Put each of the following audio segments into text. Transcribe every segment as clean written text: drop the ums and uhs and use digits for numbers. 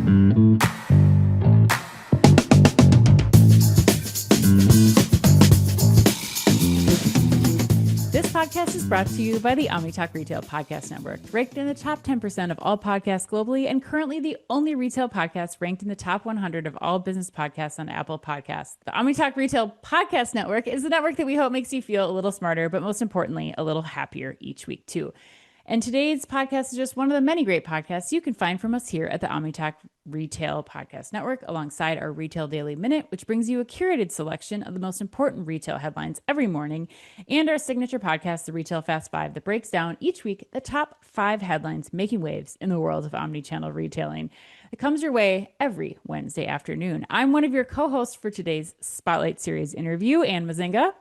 This podcast is brought to you by the Omni Talk Retail Podcast Network, ranked in the top 10% of all podcasts globally, and currently the only retail podcast ranked in the top 100 of all business podcasts on Apple Podcasts. The Omni Talk Retail Podcast Network is the network that we hope makes you feel a little smarter, but most importantly, a little happier each week too. And today's podcast is just one of the many great podcasts you can find from us here at the Omni Talk Retail Podcast Network, alongside our Retail Daily Minute, which brings you a curated selection of the most important retail headlines every morning, and our signature podcast, the Retail Fast Five, that breaks down each week the top 5 headlines making waves in the world of omnichannel retailing. It comes your way every Wednesday afternoon. I'm one of your co-hosts for today's Spotlight Series interview, Ann Mazinga.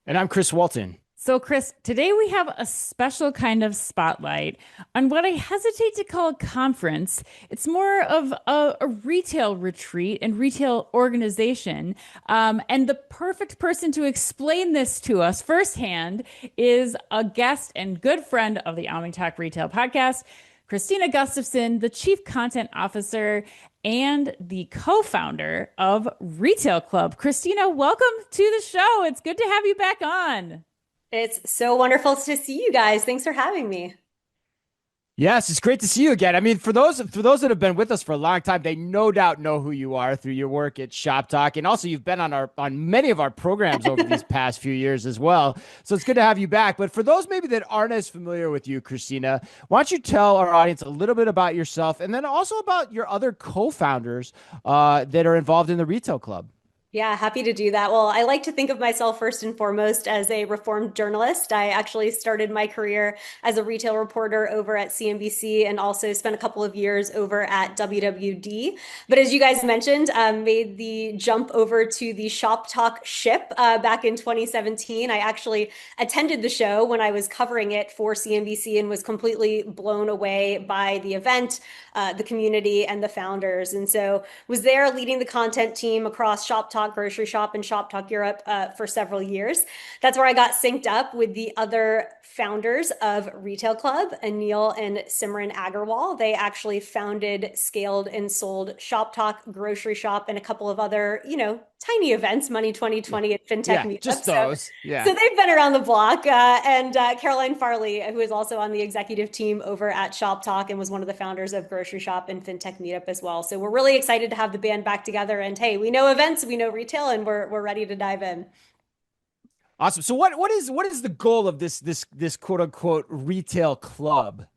And I'm Chris Walton. So, Chris, today we have a special kind of spotlight on what I hesitate to call a conference. It's more of a retail retreat and retail organization. And the perfect person to explain this to us firsthand is a guest and good friend of the Omni Talk Retail Podcast, Krystina Gustafson, the Chief Content Officer and the co-founder of RetailClub. Krystina, welcome to the show. It's good to have you back on. It's so wonderful to see you guys. Thanks for having me. Yes, it's great to see you again. I mean, for those that have been with us for a long time, they no doubt know who you are through your work at Shoptalk, and also you've been on many of our programs over these past few years as well. So it's good to have you back. But for those maybe that aren't as familiar with you, Krystina, why don't you tell our audience a little bit about yourself, and then also about your other co-founders that are involved in the Retail Club? Yeah, happy to do that. Well, I like to think of myself first and foremost as a reformed journalist. I actually started my career as a retail reporter over at CNBC and also spent a couple of years over at WWD. But as you guys mentioned, made the jump over to the Shoptalk ship back in 2017. I actually attended the show when I was covering it for CNBC and was completely blown away by the event, the community, and the founders. And so was there leading the content team across Shoptalk, Grocery Shop, and Shoptalk Europe for several years. That's where I got synced up with the other founders of RetailClub, Anil and Simran Agarwal. They actually founded, scaled, and sold Shoptalk, Grocery Shop, and a couple of other, tiny events, Money 2020 and FinTech Meetup. Just those. So they've been around the block. And Caroline Farley, who is also on the executive team over at Shoptalk and was one of the founders of Grocery Shop and FinTech Meetup as well. So we're really excited to have the band back together. And hey, we know events, we know retail, and we're ready to dive in. Awesome. So what is the goal of this quote unquote retail club?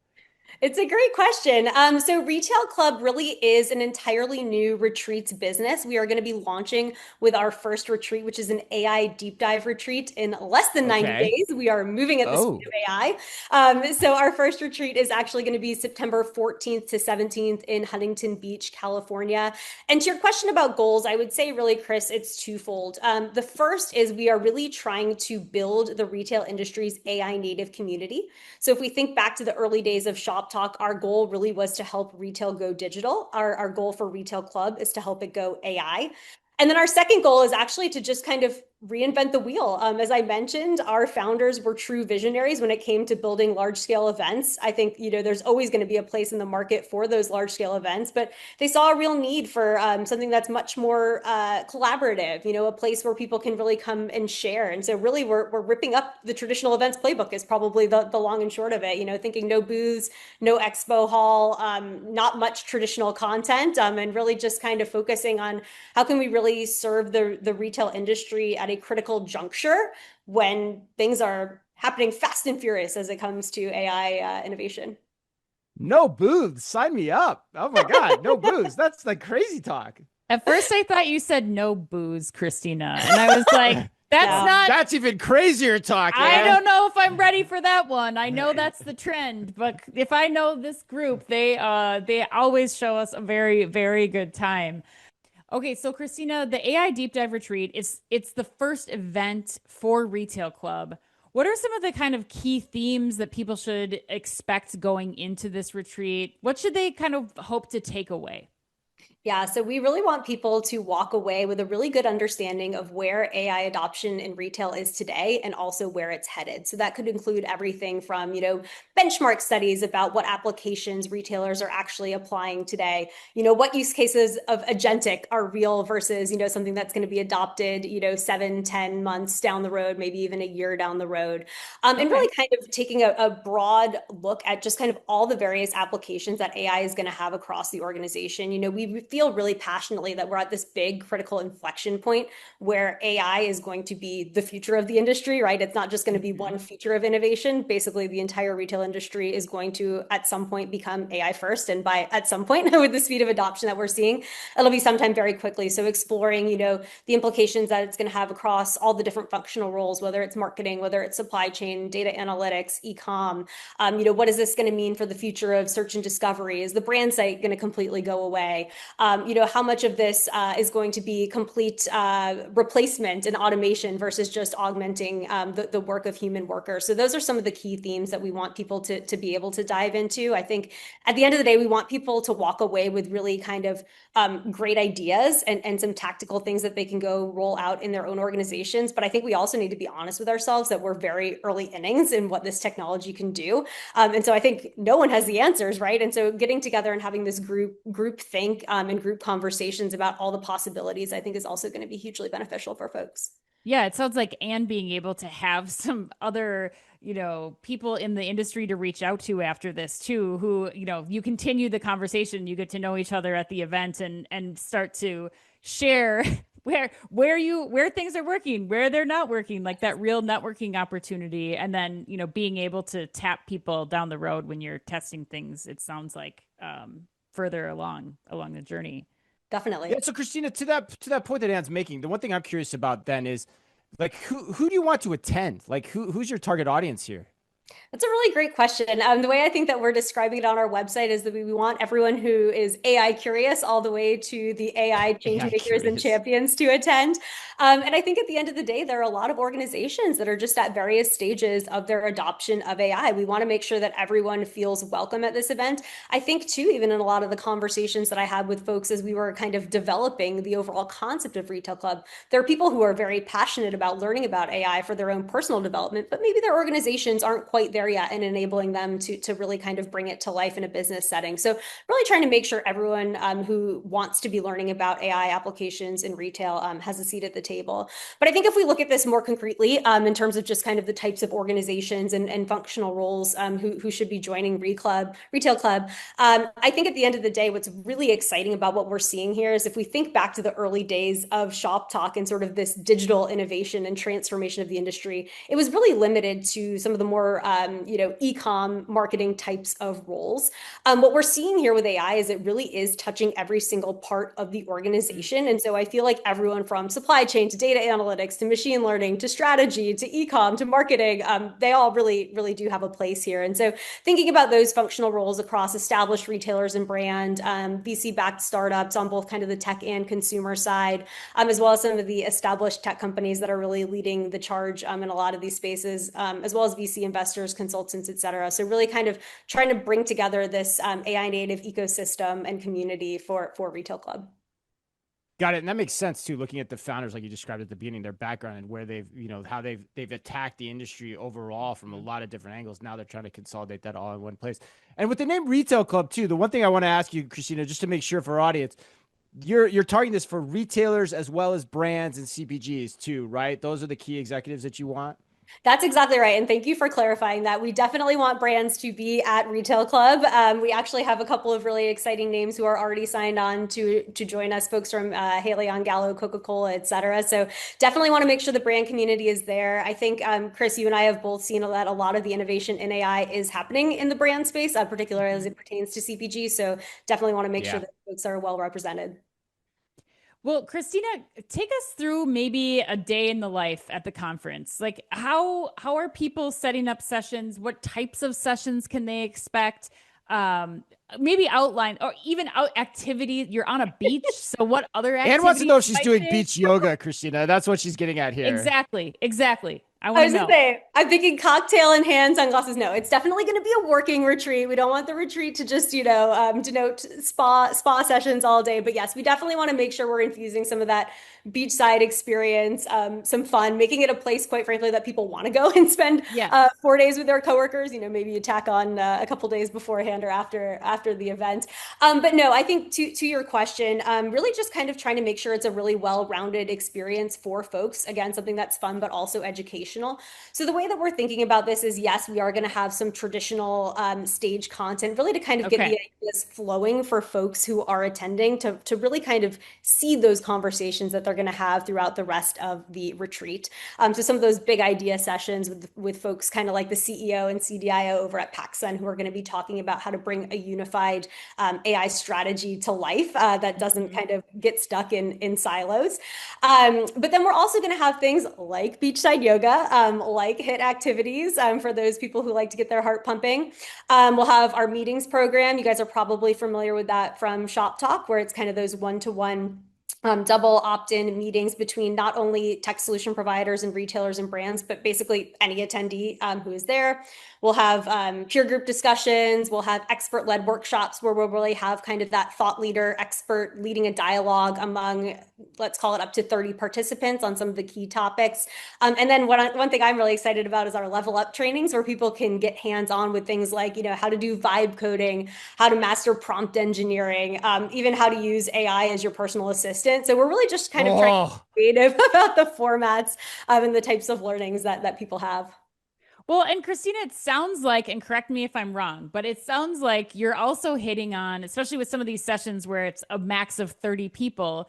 It's a great question. So RetailClub really is an entirely new retreats business. We are going to be launching with our first retreat, which is an AI deep dive retreat in less than 90 days. We are moving at the speed of AI. So our first retreat is actually going to be September 14th to 17th in Huntington Beach, California. And to your question about goals, I would say really, Chris, it's twofold. The first is we are really trying to build the retail industry's AI native community. So if we think back to the early days of Shoptalk, our goal really was to help retail go digital. Our goal for RetailClub is to help it go AI. And then our second goal is actually to just kind of reinvent the wheel. As I mentioned, our founders were true visionaries when it came to building large-scale events. I think, there's always going to be a place in the market for those large-scale events, but they saw a real need for something that's much more collaborative, a place where people can really come and share. And so really we're ripping up the traditional events playbook is probably the long and short of it, thinking no booths, no expo hall, not much traditional content, and really just kind of focusing on how can we really serve the retail industry at a critical juncture when things are happening fast and furious as it comes to AI innovation. No booths, sign me up. Oh my God, no booths. That's like crazy talk. At first I thought you said no booze, Krystina. And I was like, that's even crazier talk. I don't know if I'm ready for that one. I know that's the trend, but if I know this group, they always show us a very, very good time. Okay, so Krystina, the AI Deep Dive Retreat, it's the first event for RetailClub. What are some of the kind of key themes that people should expect going into this retreat? What should they kind of hope to take away? Yeah, so we really want people to walk away with a really good understanding of where AI adoption in retail is today and also where it's headed. So that could include everything from, benchmark studies about what applications retailers are actually applying today, what use cases of agentic are real versus, something that's going to be adopted, 7, 10 months down the road, maybe even a year down the road. And really kind of taking a broad look at just kind of all the various applications that AI is going to have across the organization. We feel really passionately that we're at this big critical inflection point where AI is going to be the future of the industry, right? It's not just going to be one feature of innovation. Basically, the entire retail industry is going to, at some point, become AI first. And by at some point, with the speed of adoption that we're seeing, it'll be sometime very quickly. So exploring, the implications that it's going to have across all the different functional roles, whether it's marketing, whether it's supply chain, data analytics, e-com. What is this going to mean for the future of search and discovery? Is the brand site going to completely go away? How much of this is going to be complete replacement and automation versus just augmenting the work of human workers. So those are some of the key themes that we want people to be able to dive into. I think at the end of the day, we want people to walk away with really kind of great ideas and some tactical things that they can go roll out in their own organizations. But I think we also need to be honest with ourselves that we're very early innings in what this technology can do. And so I think no one has the answers, right? And so getting together and having this group think and group conversations about all the possibilities, I think is also going to be hugely beneficial for folks. Yeah, it sounds like, and being able to have some other, people in the industry to reach out to after this too, who, you continue the conversation, you get to know each other at the event and start to share where things are working, where they're not working, like that real networking opportunity. And then, being able to tap people down the road when you're testing things, it sounds like further along the journey. Definitely. Yeah. So Krystina, to that point that Anne's making, the one thing I'm curious about then is like who do you want to attend? Like who's your target audience here? That's a really great question. The way I think that we're describing it on our website is that we want everyone who is AI curious all the way to the AI change AI makers and curious. champions to attend. And I think at the end of the day, there are a lot of organizations that are just at various stages of their adoption of AI. We want to make sure that everyone feels welcome at this event. I think too, even in a lot of the conversations that I had with folks as we were kind of developing the overall concept of Retail Club, there are people who are very passionate about learning about AI for their own personal development, but maybe their organizations aren't quite there yet and enabling them to really kind of bring it to life in a business setting. So really trying to make sure everyone who wants to be learning about AI applications in retail has a seat at the table. But I think if we look at this more concretely in terms of just kind of the types of organizations and functional roles who should be joining Retail Club, I think at the end of the day, what's really exciting about what we're seeing here is if we think back to the early days of Shoptalk and sort of this digital innovation and transformation of the industry, it was really limited to some of the more e-com marketing types of roles. What we're seeing here with AI is it really is touching every single part of the organization. And so I feel like everyone from supply chain to data analytics to machine learning to strategy to e-com to marketing, they all really, really do have a place here. And so thinking about those functional roles across established retailers and brand, VC-backed startups on both kind of the tech and consumer side, as well as some of the established tech companies that are really leading the charge in a lot of these spaces, as well as VC investors, consultants, et cetera. So really kind of trying to bring together this AI native ecosystem and community for Retail Club. Got it. And that makes sense too, looking at the founders, like you described at the beginning, their background and where they've, how they've attacked the industry overall from a lot of different angles. Now they're trying to consolidate that all in one place. And with the name Retail Club too, the one thing I want to ask you, Krystina, just to make sure for our audience, you're targeting this for retailers as well as brands and CPGs too, right? Those are the key executives that you want. That's exactly right. And thank you for clarifying that. We definitely want brands to be at Retail Club. We actually have a couple of really exciting names who are already signed on to join us, folks from Haley on Gallo, Coca-Cola, et cetera. So definitely want to make sure the brand community is there. I think, Chris, you and I have both seen that a lot of the innovation in AI is happening in the brand space, particularly as it pertains to CPG. So definitely want to make sure that folks are well represented. Well, Krystina, take us through maybe a day in the life at the conference. Like how are people setting up sessions? What types of sessions can they expect? Maybe outline or even out activities. You're on a beach, so what other activities? Anne wants to know if she's doing beach yoga, Krystina. That's what she's getting at here. Exactly. I I want was to gonna know. say, I'm thinking cocktail in hand, sunglasses. No, it's definitely going to be a working retreat. We don't want the retreat to just, denote spa sessions all day. But yes, we definitely want to make sure we're infusing some of that beachside experience, some fun, making it a place, quite frankly, that people want to go and spend Yeah. 4 days with their coworkers. Maybe you tack on a couple days beforehand or after the event. But no, I think to your question, really just kind of trying to make sure it's a really well-rounded experience for folks. Again, something that's fun but also educational. So the way that we're thinking about this is, yes, we are going to have some traditional stage content, really to kind of get Okay. the ideas flowing for folks who are attending to really kind of seed those conversations that they're going to have throughout the rest of the retreat. So some of those big idea sessions with folks kind of like the CEO and CDIO over at PacSun, who are going to be talking about how to bring a unified AI strategy to life that doesn't Mhm. kind of get stuck in silos. But then we're also going to have things like beachside yoga, like HIIT activities for those people who like to get their heart pumping. We'll have our meetings program. You guys are probably familiar with that from Shoptalk, where it's kind of those one-to-one double opt-in meetings between not only tech solution providers and retailers and brands, but basically any attendee who is there. We'll have peer group discussions. We'll have expert-led workshops where we'll really have kind of that thought leader expert leading a dialogue among, let's call it, up to 30 participants on some of the key topics. And then one thing I'm really excited about is our level up trainings where people can get hands-on with things like, how to do vibe coding, how to master prompt engineering, even how to use AI as your personal assistant. So we're really just kind of trying to Oh, be creative about the formats and the types of learnings that people have. Well, and Krystina, it sounds like, and correct me if I'm wrong, but it sounds like you're also hitting on, especially with some of these sessions where it's a max of 30 people,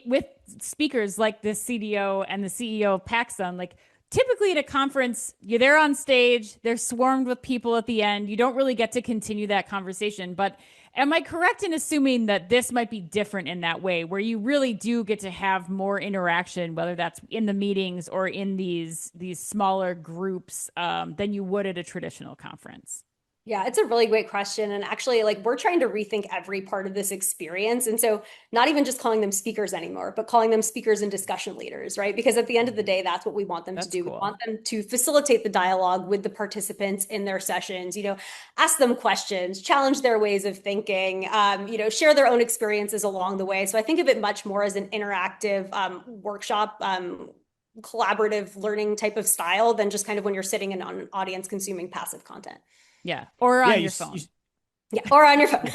with speakers like the CDO and the CEO of PacSun. Like typically at a conference, you're there on stage, they're swarmed with people at the end. You don't really get to continue that conversation. But am I correct in assuming that this might be different in that way, where you really do get to have more interaction, whether that's in the meetings or in these smaller groups, than you would at a traditional conference? Yeah, it's a really great question. And actually, like, we're trying to rethink every part of this experience. And so, not even just calling them speakers anymore, but calling them speakers and discussion leaders, right? Because at the end of the day, that's what we want them to That's do. We cool. want them to facilitate the dialogue with the participants in their sessions, ask them questions, challenge their ways of thinking, share their own experiences along the way. So, I think of it much more as an interactive workshop. Collaborative learning type of style than just kind of when you're sitting in an audience consuming passive content. Yeah. Or yeah, on you, your phone. Yeah, or on your phone,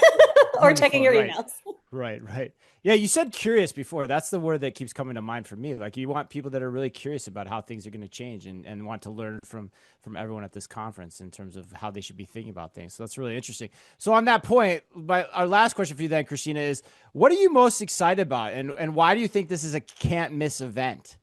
or on your checking phone, your right? emails. Right. Yeah, you said curious before. That's the word that keeps coming to mind for me. Like you want people that are really curious about how things are going to change and want to learn from everyone at this conference in terms of how they should be thinking about things. So that's really interesting. So on that point, our last question for you then, Krystina, is what are you most excited about and why do you think this is a can't miss event?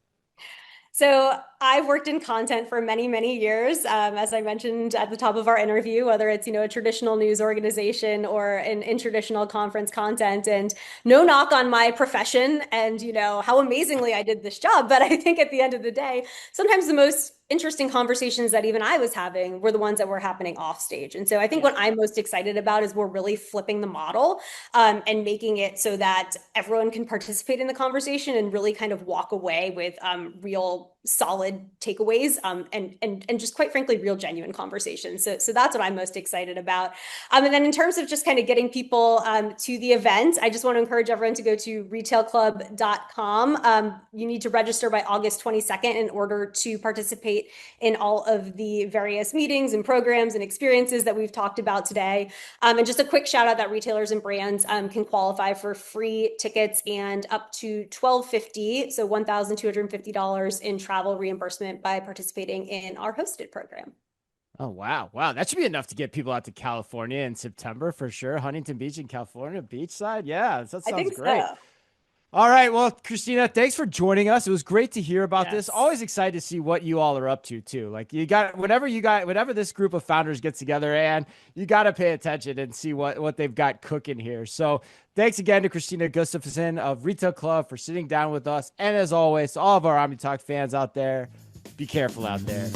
So I've worked in content for many, many years. As I mentioned at the top of our interview, whether it's, a traditional news organization or in traditional conference content, and no knock on my profession and, how amazingly I did this job. But I think at the end of the day, sometimes the most interesting conversations that even I was having were the ones that were happening off stage. And so I think Yeah. what I'm most excited about is we're really flipping the model and making it so that everyone can participate in the conversation and really kind of walk away with real solid takeaways and just quite frankly real genuine conversations. So that's what I'm most excited about. And then in terms of just kind of getting people to the event, I just want to encourage everyone to go to retailclub.com. You need to register by August 22nd in order to participate in all of the various meetings and programs and experiences that we've talked about today. And just a quick shout out that retailers and brands can qualify for free tickets and up to $1,250, so $1,250 in travel reimbursement by participating in our hosted program. Oh, wow. That should be enough to get people out to California in September for sure. Huntington Beach in California, beachside. Yeah, that I sounds think great. so. All right. Well, Krystina, thanks for joining us. It was great to hear about this. Yes. Always excited to see what you all are up to too. Like whenever this group of founders gets together, and you got to pay attention and see what they've got cooking here. So thanks again to Krystina Gustafson of Retail Club for sitting down with us. And as always, to all of our Omni Talk fans out there, be careful out there.